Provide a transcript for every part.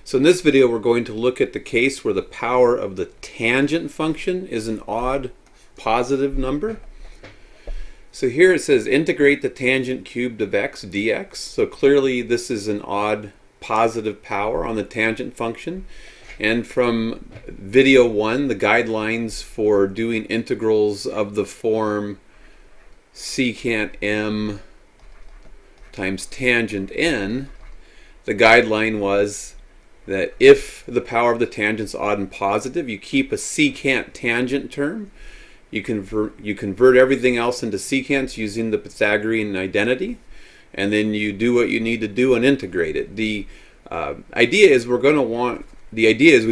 So in this video we're going to look at the case where the power of the tangent function is an odd positive number. So here it says integrate the tangent cubed of x dx. So clearly this is an odd positive power on the tangent function. And from video 1, the guidelines for doing integrals of the form secant m times tangent n, the guideline was that if the power of the tangent is odd and positive, you keep a secant tangent term. You convert everything else into secants using the Pythagorean identity, and then you do what you need to do and integrate it. The idea is we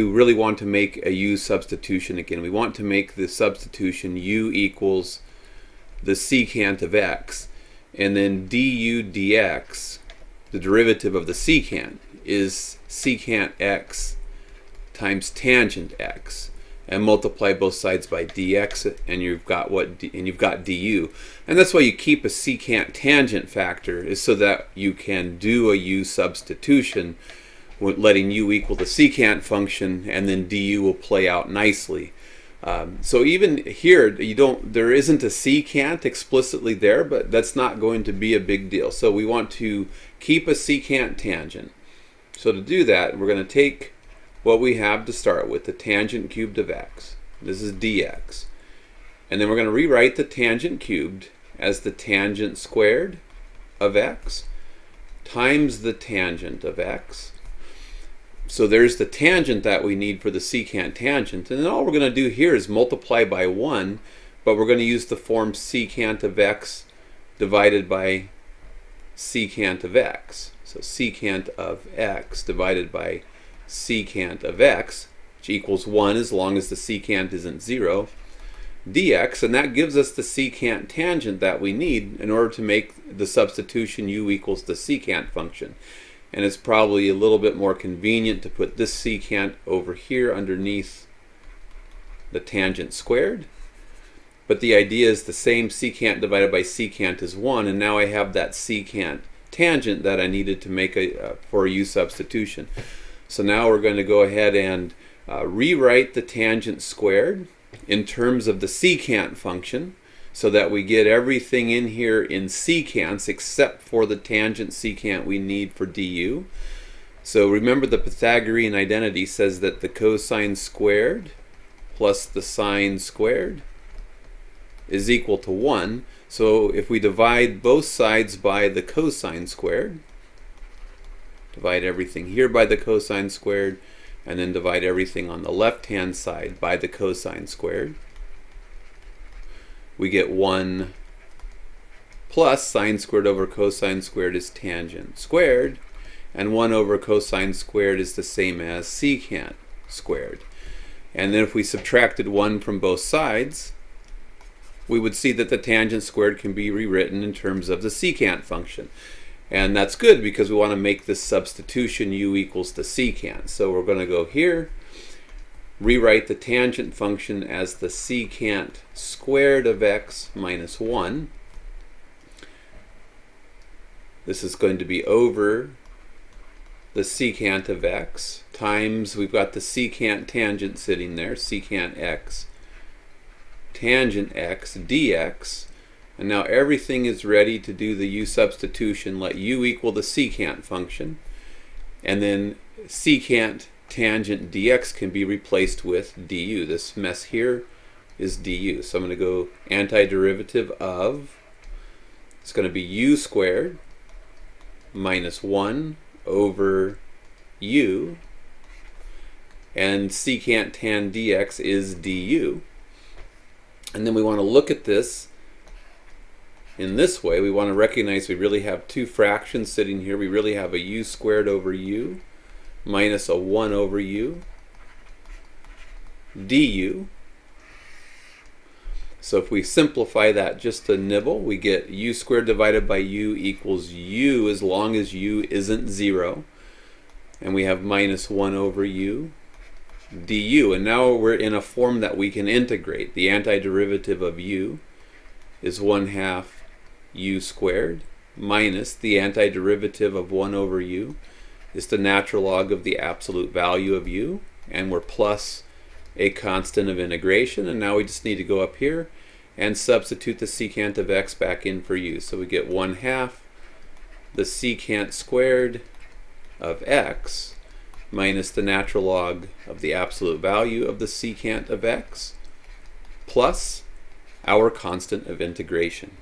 really want to make a U substitution again. We want to make the substitution U equals the secant of x, and then du dx, the derivative of the secant, is secant x times tangent x, and multiply both sides by dx, and you've got du. And that's why you keep a secant tangent factor, is so that you can do a U substitution, letting u equal the secant function, and then du will play out nicely. So even here, there isn't a secant explicitly there, but that's not going to be a big deal. So we want to keep a secant tangent. So to do that, we're going to take what we have to start with, the tangent cubed of x. This is dx. And then we're going to rewrite the tangent cubed as the tangent squared of x times the tangent of x. So there's the tangent that we need for the secant tangent. And then all we're going to do here is multiply by 1, but we're going to use the form secant of x divided by secant of x. So secant of x divided by secant of x, which equals 1 as long as the secant isn't 0, dx, and that gives us the secant tangent that we need in order to make the substitution u equals the secant function. And it's probably a little bit more convenient to put this secant over here underneath the tangent squared. But the idea is the same secant divided by secant is 1, and now I have that secant tangent that I needed to make for a U substitution. So now we're going to go ahead and rewrite the tangent squared in terms of the secant function, so that we get everything in here in secants except for the tangent secant we need for du. So remember, the Pythagorean identity says that the cosine squared plus the sine squared is equal to 1. So if we divide both sides by the cosine squared, divide everything here by the cosine squared, and then divide everything on the left-hand side by the cosine squared, we get 1 plus sine squared over cosine squared is tangent squared, and 1 over cosine squared is the same as secant squared. And then if we subtracted 1 from both sides, we would see that the tangent squared can be rewritten in terms of the secant function. And that's good because we want to make this substitution u equals the secant. So we're going to go here, rewrite the tangent function as the secant squared of x minus 1. This is going to be over the secant of x times, we've got the secant tangent sitting there, secant x tangent x dx. And now everything is ready to do the U substitution. Let u equal the secant function, and then secant tangent dx can be replaced with du. This mess here is du. So I'm going to go antiderivative of, it's going to be u squared minus 1 over u, and secant tan dx is du. And then we want to look at this in this way. We want to recognize we really have two fractions sitting here. We really have a u squared over u minus a 1 over u du. So if we simplify that just a nibble, we get u squared divided by u equals u as long as u isn't 0. And we have minus 1 over u du. And now we're in a form that we can integrate. The antiderivative of u is 1/2 u squared minus the antiderivative of 1 over u is the natural log of the absolute value of u, and we're plus a constant of integration, and now we just need to go up here and substitute the secant of x back in for u. So we get 1/2 the secant squared of x minus the natural log of the absolute value of the secant of x plus our constant of integration.